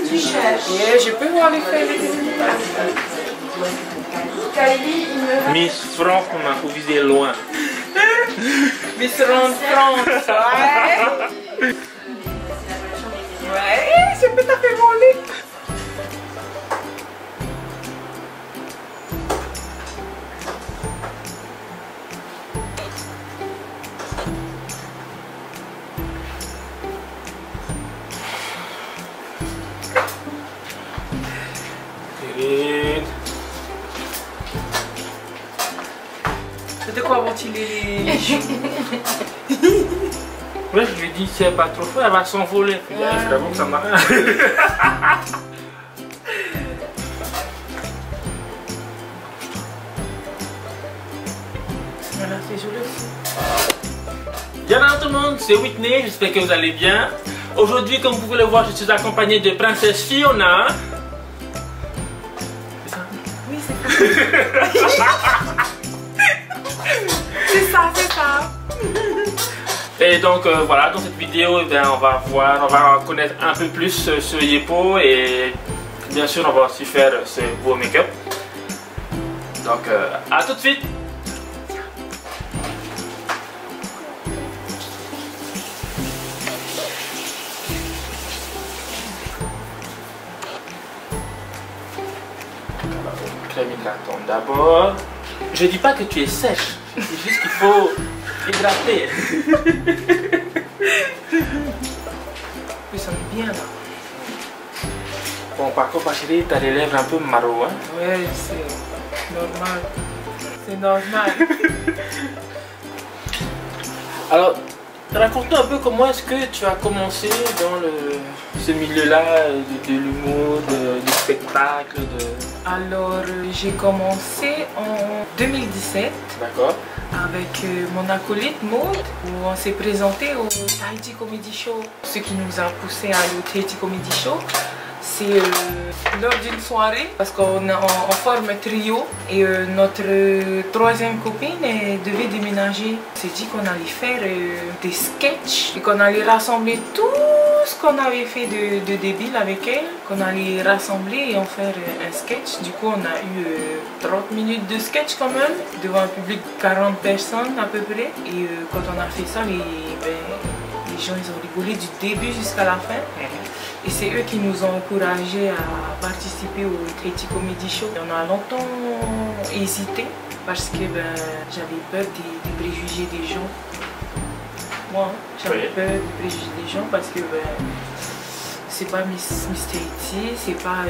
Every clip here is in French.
tu cherches. Et je peux voir les faits. Kylie, il me reste... Miss France, on a visé loin. Miss France, ouais. Ouais, c'est tout à fait mon lit. C'était quoi ventiler les joues? Ouais, je lui ai dit, si elle n'est pas trop fort, elle va s'envoler. Évidemment que ça m'a... Voilà, c'est joli aussi. Bien tout le monde, c'est Whitney, j'espère que vous allez bien. Aujourd'hui, comme vous pouvez le voir, je suis accompagné de Princesse Fiona. C'est ça? Oui, c'est ça. C'est ça, c'est ça. Et donc voilà, dans cette vidéo, eh bien, on va connaître un peu plus ce Yepo et bien sûr on va aussi faire ce beau make-up. Donc à tout de suite. Crème hydratante d'abord. Je dis pas que tu es sèche, je dis juste qu'il faut hydrater. Oui, ça me bien là. Bon, par contre, ma chérie, t'as les lèvres un peu marron, hein? Ouais, c'est normal. C'est normal. Alors, raconte-nous un peu comment est-ce que tu as commencé dans ce milieu-là de l'humour, du spectacle, Alors, j'ai commencé en 2017. D'accord. Avec mon acolyte Maud, où on s'est présenté au Tahiti Comedy Show. Ce qui nous a poussé à aller au Tahiti Comedy Show, c'est lors d'une soirée, parce qu'on forme un trio et notre troisième copine devait déménager. On s'est dit qu'on allait faire des sketchs et qu'on allait rassembler tout ce qu'on avait fait de débile avec elle, qu'on allait rassembler et en faire un sketch. Du coup, on a eu 30 minutes de sketch quand même, devant un public de 40 personnes à peu près. Et quand on a fait ça, les gens ils ont rigolé du début jusqu'à la fin. Et c'est eux qui nous ont encouragés à participer au Tahiti Comedy Show. On a longtemps hésité parce que j'avais peur des préjugés des gens. Moi, j'avais peur des préjugés des gens parce que c'est pas Miss Tahiti, c'est pas...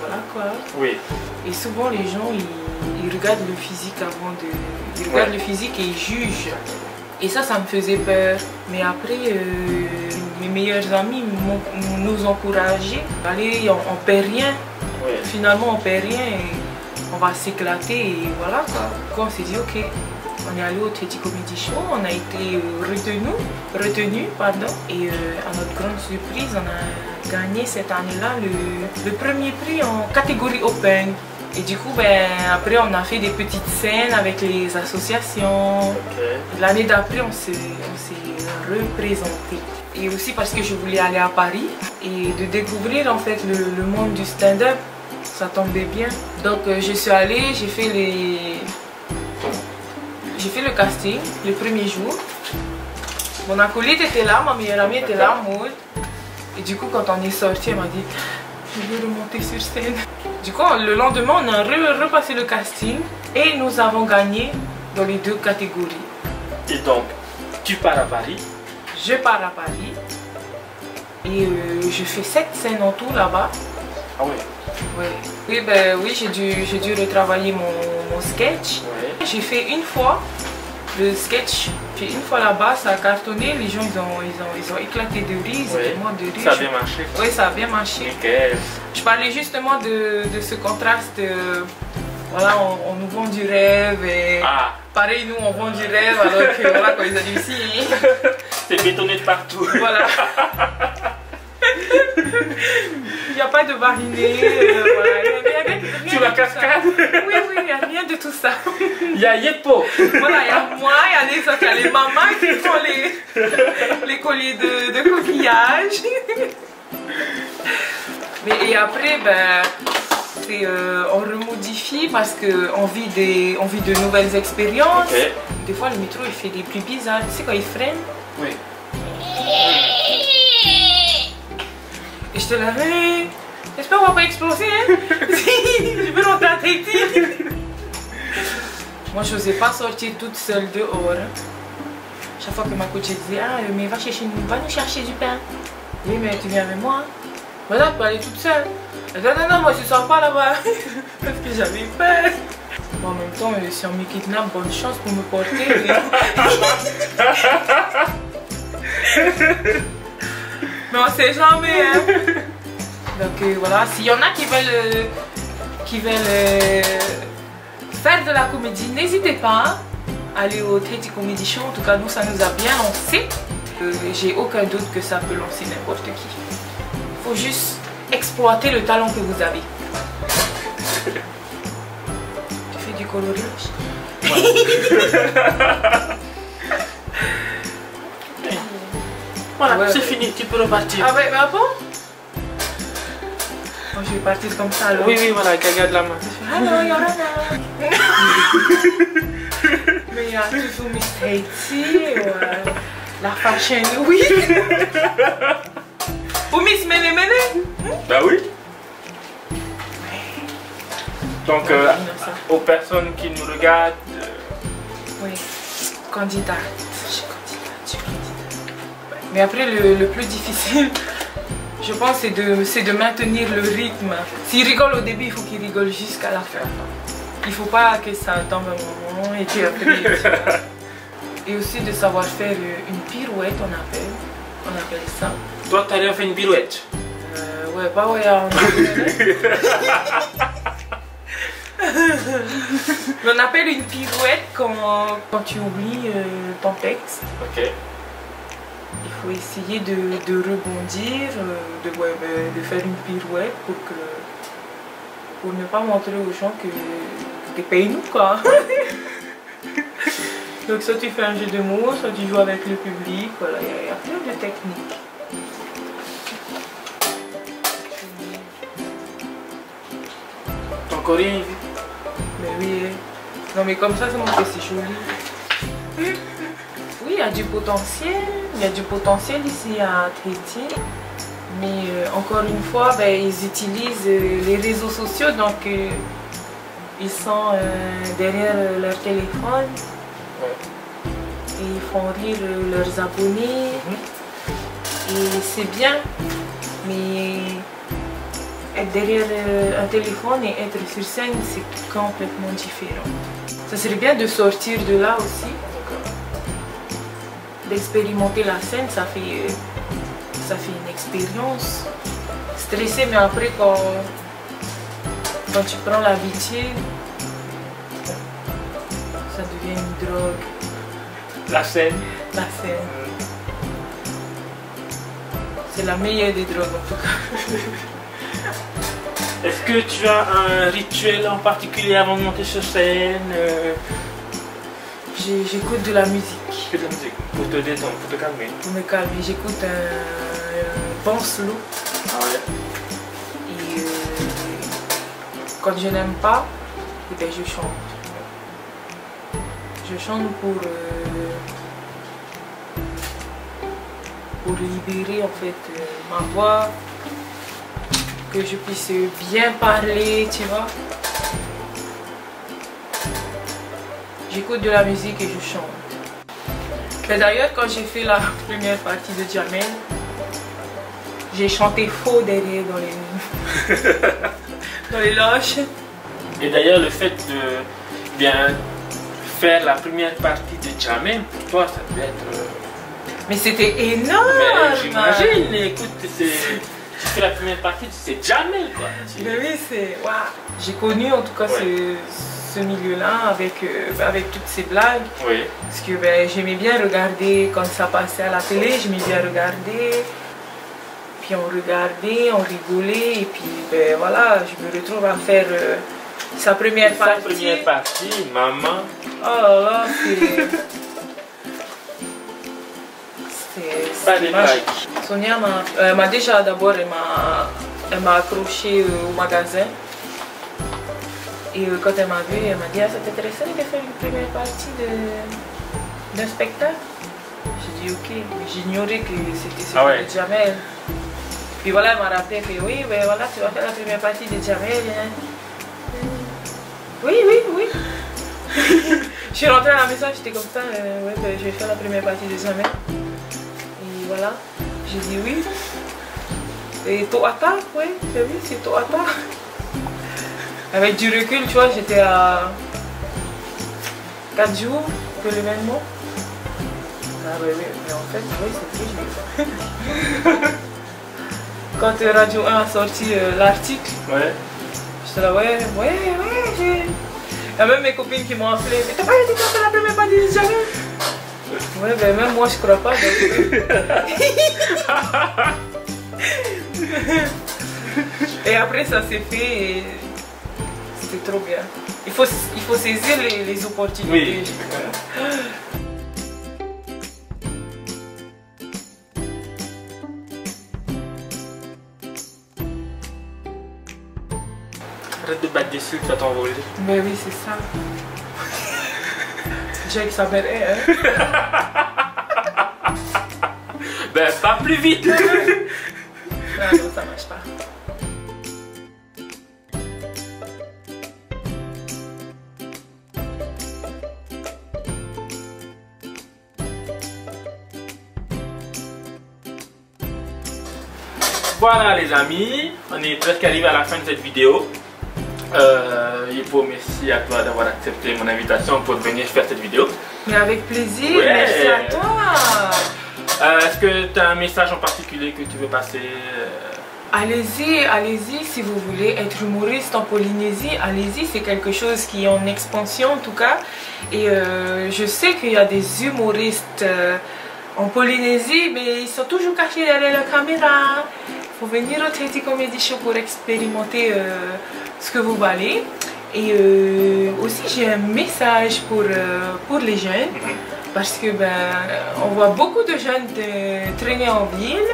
voilà quoi. Oui. Et souvent les gens ils regardent le physique avant de... Ils regardent le physique et ils jugent. Et ça me faisait peur. Mais après, mes meilleurs amis nous encourageaient. Allez, on perd rien. Oui. Finalement, on perd rien et on va s'éclater et voilà quoi. Du coup, on s'est dit, ok, on est allé au Tahiti Comedy Show, on a été retenu, et à notre grande surprise, on a gagné cette année-là le premier prix en catégorie Open. Et du coup, après, on a fait des petites scènes avec les associations. Okay. L'année d'après, on s'est représenté. Et aussi parce que je voulais aller à Paris et de découvrir en fait le monde du stand-up, ça tombait bien. Donc, je suis allée, j'ai fait le casting le premier jour. Mon acolyte était là, ma meilleure amie était là, Maud. Et du coup, quand on est sorti, elle m'a dit, je veux remonter sur scène. Du coup, le lendemain, on a repassé le casting et nous avons gagné dans les deux catégories. Et donc, tu pars à Paris? Je pars à Paris et je fais 7 scènes en tout là-bas. Ah oui? Oui, oui, j'ai dû retravailler mon sketch. Ouais. J'ai fait une fois le sketch. Puis une fois là-bas, ça a cartonné, les gens ils ont éclaté de rire, ils étaient morts de rire. Ça a bien marché. Oui, ça a bien marché. Nickel. Je parlais justement de ce contraste, voilà, on nous vend du rêve et pareil, nous on vend du rêve alors que voilà, quand ils arrivent ici, c'est bétonné de partout. Voilà. Il n'y a pas de mariné, voilà. Sur la cascade. Oui, il n'y a rien de tout ça. Il y a Yepo. Voilà, il y a moi, il y a les autres, il y a les mamans qui font les colliers de coquillage. Mais et après, ben, on remodifie parce qu'on vit de nouvelles expériences. Okay. Des fois, le métro, il fait des bruits bizarres. Tu sais, quand il freine. Oui. Et je te la fais. J'espère qu'on va pas exploser, hein. Je veux rentrer à Tahiti. Moi, je n'osais pas sortir toute seule dehors. Chaque fois que ma coach disait, ah, mais va nous chercher du pain. Oui, mais tu viens avec moi. Voilà, tu peux aller toute seule. Elle dit, non, moi je ne sors pas là-bas. Parce que j'avais peur. Bon, en même temps, si on me kidnappe, bonne chance pour me porter. Mais on sait jamais, hein. Donc voilà, s'il y en a qui veulent faire de la comédie, n'hésitez pas à aller au Tahiti Comedy Show. En tout cas, nous, ça nous a bien lancé. J'ai aucun doute que ça peut lancer n'importe qui. Il faut juste exploiter le talent que vous avez. Tu fais du coloriage? Voilà, ouais, c'est fini, tu peux repartir. Ah ouais, bah bon? Moi, je vais partir comme ça alors. Oui, voilà, gaga de la main. Hello, Yorana. Mais il y a toujours Miss Tahiti, la Fashion Week. Ou Miss Mene Mene. Bah oui. Donc, aux personnes qui nous regardent. Oui, candidate. Je suis candidate. Mais après, le plus difficile, je pense, c'est de maintenir le rythme. S'il rigole au début, il faut qu'il rigole jusqu'à la fin. Il ne faut pas que ça tombe un moment et puis après. Et aussi de savoir faire une pirouette, on appelle ça. Toi, tu as fait une pirouette. Ouais, pas ouais, on on appelle une pirouette quand tu oublies ton texte. Ok. Il faut essayer de rebondir, de faire une pirouette pour ne pas montrer aux gens que tu payes nous, quoi. Donc soit tu fais un jeu de mots, soit tu joues avec le public, voilà, il y a plein de techniques. Ton coréen. Mais oui, non mais comme ça, c'est mon c'est joli. Oui, il y a du potentiel ici à Tahiti. Mais encore une fois, ben, ils utilisent les réseaux sociaux, donc ils sont derrière leur téléphone. Et ils font rire leurs abonnés. Et c'est bien, mais être derrière un téléphone et être sur scène, c'est complètement différent. Ça serait bien de sortir de là aussi, d'expérimenter la scène, ça fait une expérience. Stressé, mais après quand tu prends l'habitude, ça devient une drogue. La scène. La scène. C'est la meilleure des drogues en tout cas. Est-ce que tu as un rituel en particulier avant de monter sur scène? J'écoute de la musique. Que de la musique pour te détendre, pour te calmer. Pour me calmer, j'écoute un bon slow. Ah ouais. Et quand je n'aime pas, eh bien, je chante. Je chante pour libérer en fait ma voix, que je puisse bien parler, tu vois. J'écoute de la musique et je chante. Mais d'ailleurs, quand j'ai fait la première partie de Jamel, j'ai chanté faux derrière dans les loges. Et d'ailleurs, le fait de bien faire la première partie de Jamel, pour toi, ça devait être... Mais c'était énorme! Mais j'imagine, écoute, tu fais la première partie, c'est Jamel, quoi. Mais oui, c'est... Waouh! J'ai connu en tout cas ce milieu-là avec toutes ces blagues. Oui. Parce que ben, j'aimais bien regarder quand ça passait à la télé, j'aimais bien regarder. Puis on regardait, on rigolait, et puis ben voilà, je me retrouve à faire sa première partie. Sa première partie, maman. Oh là là, c'est pas des blagues. Sonia m'a déjà d'abord Elle m'a accroché au magasin. Et quand elle m'a vu, elle m'a dit, ah, ça t'intéresserait de faire une première partie d'un spectacle? J'ai dit ok, mais j'ignorais que c'était celui de Jamel. Puis voilà, elle m'a rappelé que oui, ben voilà, tu vas faire la première partie de Jamel. Hein. Oui. Je suis rentrée à la maison, j'étais comme ça, ouais, ben, je vais faire la première partie de Jamel. Et voilà, j'ai dit oui. Et Toata, oui, ben oui, c'est Toata. Avec du recul, tu vois, j'étais à 4 jours de l'événement. Ah oui, mais en fait, oui, c'est plus. Quand Radio 1 a sorti l'article, j'étais là, ouais, j'ai... Il y a même mes copines qui m'ont appelé, mais t'as pas été faire la première partie de Jamel? Ouais, ben même moi je crois pas. Et après ça s'est fait et c'était trop bien. Il faut saisir les opportunités. Oui. Arrête de battre dessus, tu vas t'envoler. Mais oui, c'est ça. Jake ça m'aiderait, hein. Ben, pas plus vite. Non, ça marche pas. Voilà les amis, on est presque arrivé à la fin de cette vidéo. Yepo, merci à toi d'avoir accepté mon invitation pour venir faire cette vidéo. Mais avec plaisir, merci à toi. Est-ce que tu as un message en particulier que tu veux passer? Allez-y, si vous voulez être humoriste en Polynésie, allez-y, c'est quelque chose qui est en expansion en tout cas. Et je sais qu'il y a des humoristes en Polynésie, mais ils sont toujours cachés derrière la caméra. Il faut venir au Tahiti Comedy Show pour expérimenter ce que vous valez. Et aussi j'ai un message pour les jeunes, parce que on voit beaucoup de jeunes traîner en ville,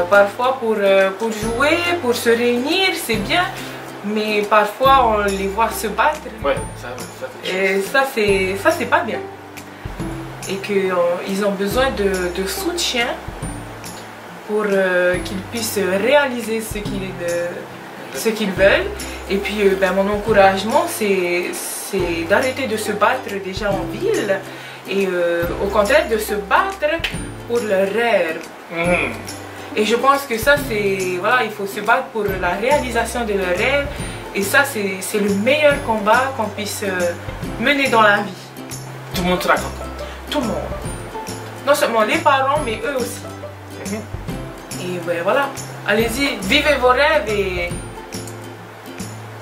parfois pour jouer, pour se réunir, c'est bien, mais parfois on les voit se battre. Ouais, et ça c'est pas bien. Et qu'ils ont besoin de soutien pour qu'ils puissent réaliser ce qu'ils veulent. Et puis mon encouragement c'est d'arrêter de se battre déjà en ville et au contraire de se battre pour leur rêve. Et je pense que ça c'est, voilà, il faut se battre pour la réalisation de leur rêve, et ça c'est le meilleur combat qu'on puisse mener dans la vie. Tout le monde sera content. Tout le monde. Non seulement les parents, mais eux aussi. Et voilà, allez-y, vivez vos rêves et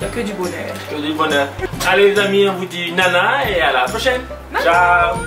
il n'y a que du bonheur. Que du bonheur. Allez les amis, on vous dit nana et à la prochaine. Nana. Ciao.